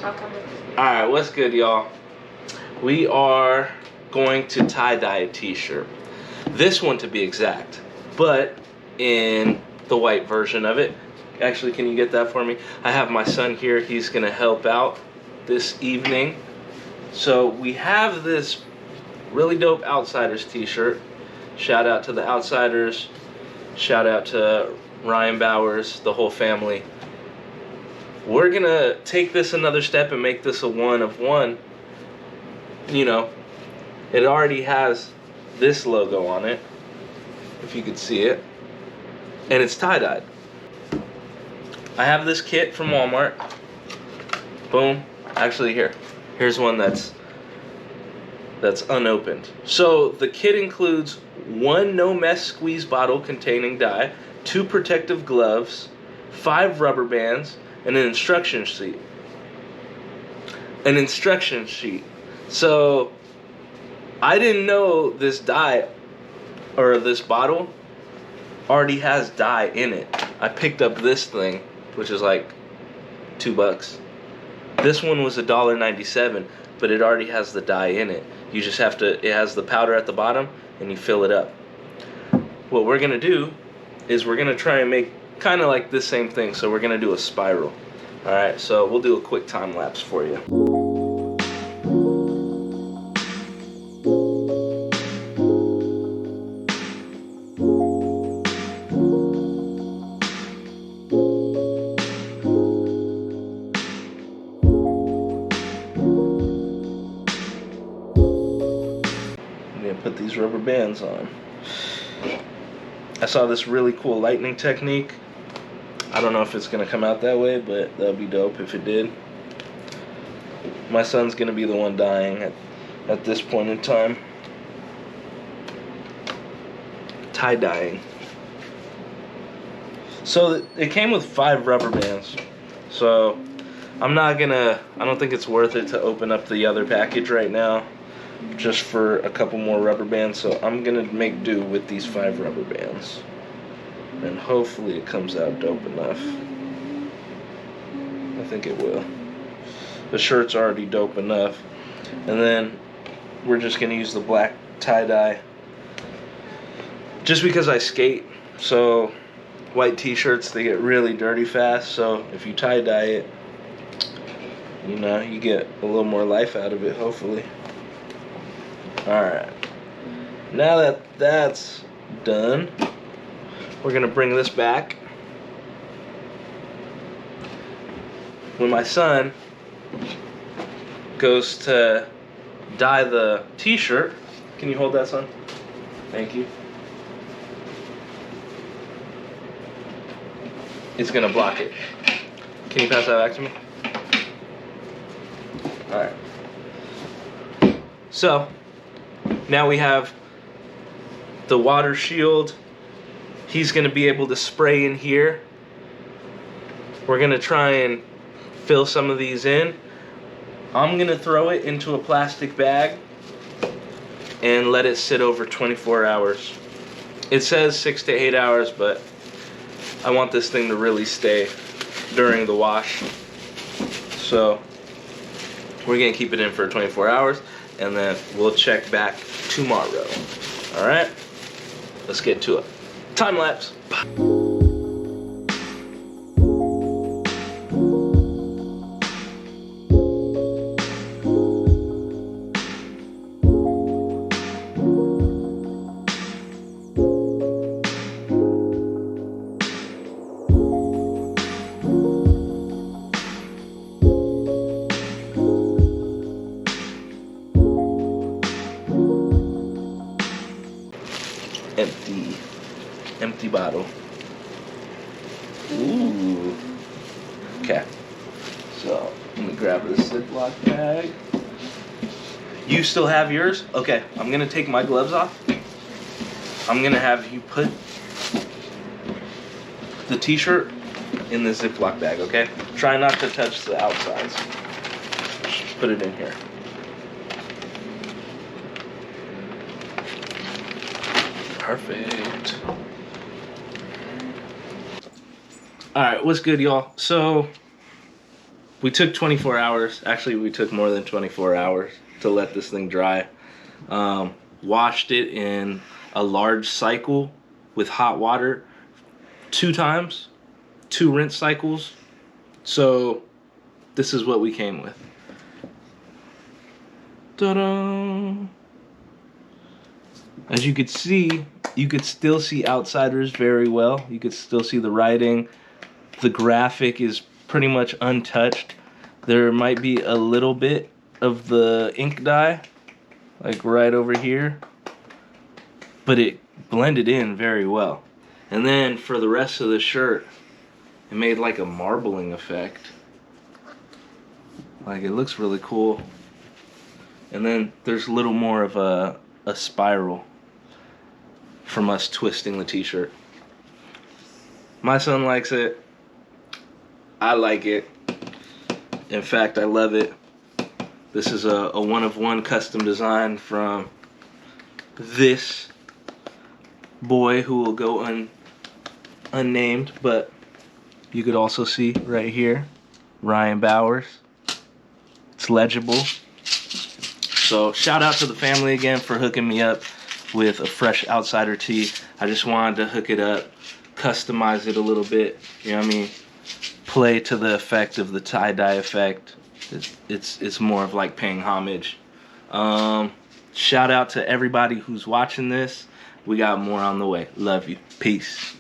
I'll come with you. Alright, what's good, y'all? We are going to tie-dye a t-shirt. This one to be exact, but in the white version of it. Actually, can you get that for me? I have my son here. He's going to help out this evening. So we have this really dope Outsiders t-shirt. Shout out to the Outsiders. Shout out to Ryan Bowers, the whole family. We're going to take this another step and make this a one of one. You know, it already has this logo on it, if you could see it. And it's tie-dyed. I have this kit from Walmart. Boom. Actually, here's one that's unopened. So the kit includes one no-mess squeeze bottle containing dye, 2 protective gloves, 5 rubber bands, and an instruction sheet. An instruction sheet. So I didn't know this dye or this bottle already has dye in it. I picked up this thing, which is like $2. This one was $1.97, but it already has the dye in it. You just have to, it has the powder at the bottom and you fill it up. What we're gonna do is we're gonna try and make kind of like this same thing. So we're gonna do a spiral. All right, so we'll do a quick time lapse for you. Put these rubber bands on. I saw this really cool lightning technique. I don't know if it's gonna come out that way, but that'd be dope if it did. My son's gonna be the one dying at this point in time. Tie-dyeing. So it came with 5 rubber bands. So I don't think it's worth it to open up the other package right now, just for a couple more rubber bands. So I'm gonna make do with these 5 rubber bands, and hopefully it comes out dope enough. I think it will. The shirt's already dope enough, and then we're just gonna use the black tie-dye just because I skate. So white t-shirts, they get really dirty fast, so if you tie-dye it, you know, you get a little more life out of it, hopefully. Alright, now that that's done, we're gonna bring this back. When my son goes to dye the t-shirt, can you hold that, son? Thank you. It's gonna block it. Can you pass that back to me? Alright. So now we have the water shield. He's gonna be able to spray in here. We're gonna try and fill some of these in. I'm gonna throw it into a plastic bag and let it sit over 24 hours. It says 6 to 8 hours, but I want this thing to really stay during the wash. So we're gonna keep it in for 24 hours, and then we'll check back tomorrow. All right, let's get to it. Time lapse. Empty bottle. Ooh. Okay. So let me grab this Ziploc bag. You still have yours? Okay. I'm gonna take my gloves off. I'm gonna have you put the t-shirt in the Ziploc bag. Okay. Try not to touch the outsides. Just put it in here. Perfect. All right, what's good, y'all? So we took 24 hours. Actually, we took more than 24 hours to let this thing dry. Washed it in a large cycle with hot water 2 times, 2 rinse cycles. So this is what we came with. Ta-da! As you could see, you could still see Outsiders very well. You could still see the writing. The graphic is pretty much untouched. There might be a little bit of the ink dye, like right over here, but it blended in very well. And then for the rest of the shirt, it made like a marbling effect. Like, it looks really cool. And then there's a little more of a spiral from us twisting the t-shirt. My son likes it. I like it. In fact, I love it. This is a one-of-one custom design from this boy who will go unnamed, but you could also see right here, Ryan Bowers. It's legible. So shout out to the family again for hooking me up with a fresh Outsider tee. I just wanted to hook it up, customize it a little bit, you know what I mean? Play to the effect of the tie-dye effect. It's more of like paying homage. Shout out to everybody who's watching this. We got more on the way. Love you. Peace.